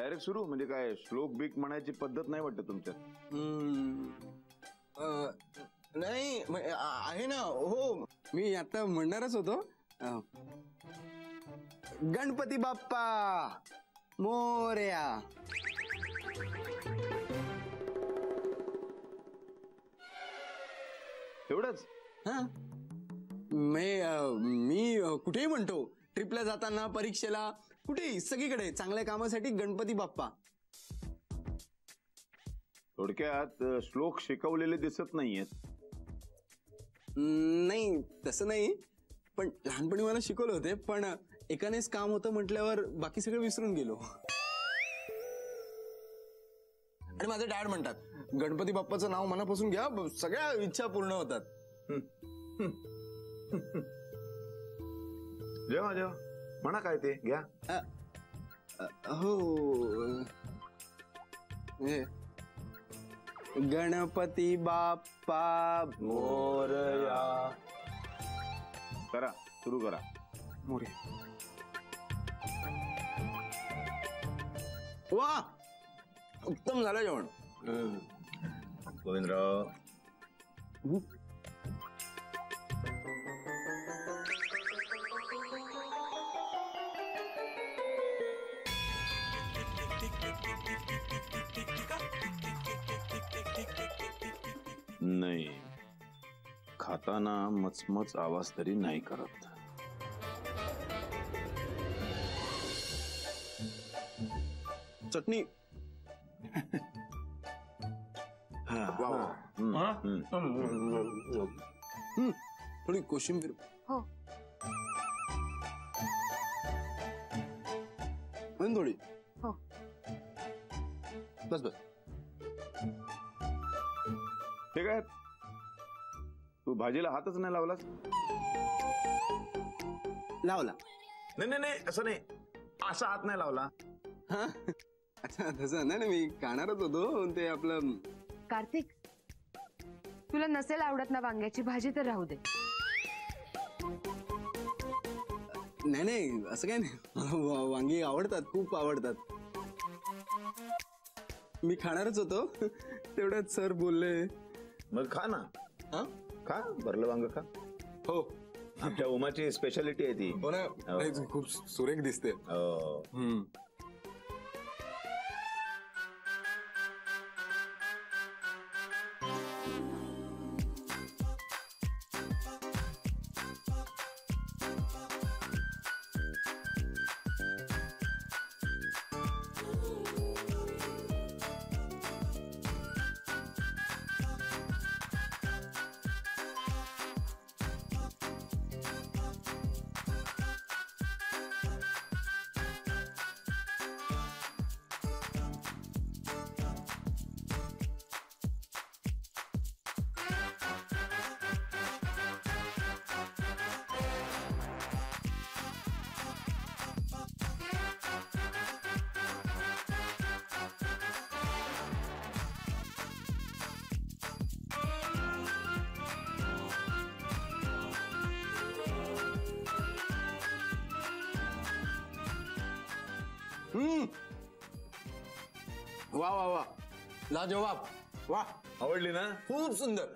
Direct सुरू म्हणजे काय श्लोक बीक म्हणायची पद्धत नाही वाटत तुमच्यात? नाही आहे ना. हो मी आता म्हणणारच होतो. गणपती बाप्पा मोरया. एवढंच? हा मी कुठेही म्हणतो. ट्रिपला जाताना, परीक्षेला, कुठेही, सगळीकडे चांगल्या कामासाठी गणपती बाप्पा. थोडक्यात श्लोक शिकवलेले दिसत नाहीयेत. नाही तसं नाही, पण लहानपणी मला शिकवलं होते. पण एकानेच काम होतं म्हटल्यावर बाकी सगळं विसरून गेलो. आणि माझे डॅड म्हणतात गणपती बाप्पाचं नाव मनापासून घ्या, सगळ्या इच्छा पूर्ण होतात. जेव्हा जेव्हा म्हणा काय ते घ्या. हो गणपती बाप्पा मोरया. करा, सुरू करा. मोरया. वा, उत्तम झालं जेवण. गोविंदराव, नाही, खाताना मचमच आवाज तरी नाही करत. चटणी. थोडी कोशिंबीर. हो थोडी. हो. बस बस. ते काय तू भाजीला हातच नाही लावलास? लावला. नाही नाही नाही, असं नाही, असा हात नाही लावला. हा अच्छा, तसं नाही ना, मी खाणारच होतो. ते आपलं. कार्तिक, तुला नसेल आवडत ना वांग्याची भाजी तर राहू दे. नाही नाही, असं काय नाही, मला वांगी आवडतात, खूप आवडतात. मी खाणारच होतो, तेवढ्यात सर बोलले. मग खा ना. हा खा, भरलं वांग खा. हो, आमच्या उमाची स्पेशालिटी आहे ती. हो ना. खूप सुरेख दिसते. वा वा वा, लाजवाब. वा, आवडली ना? खूप सुंदर.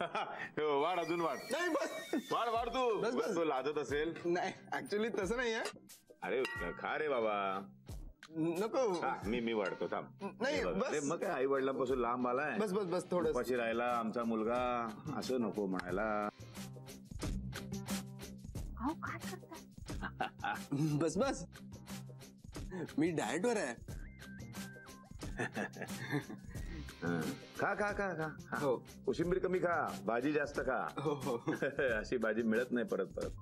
वाढ, अजून वाढ. नाही बस, वाढ वाढ. तू लाजत असेल. नाही ऍक्च्युली तसं नाही आहे. अरे खा रे बाबा. नको. मी वाढतो, थांब. नाही बस. मग काय आई वडिलांपासून लांब आलाय. बस बस बस, थोडं उपाशी राहिला आमचा मुलगा, असं नको म्हणायला. अहो काय करता? बस बस, मी डाएट वर आहे. खा खा खा खा. हो. कोशिंबीर कमी खा, भाजी जास्त खा. हो हो. अशी भाजी मिळत नाही परत परत.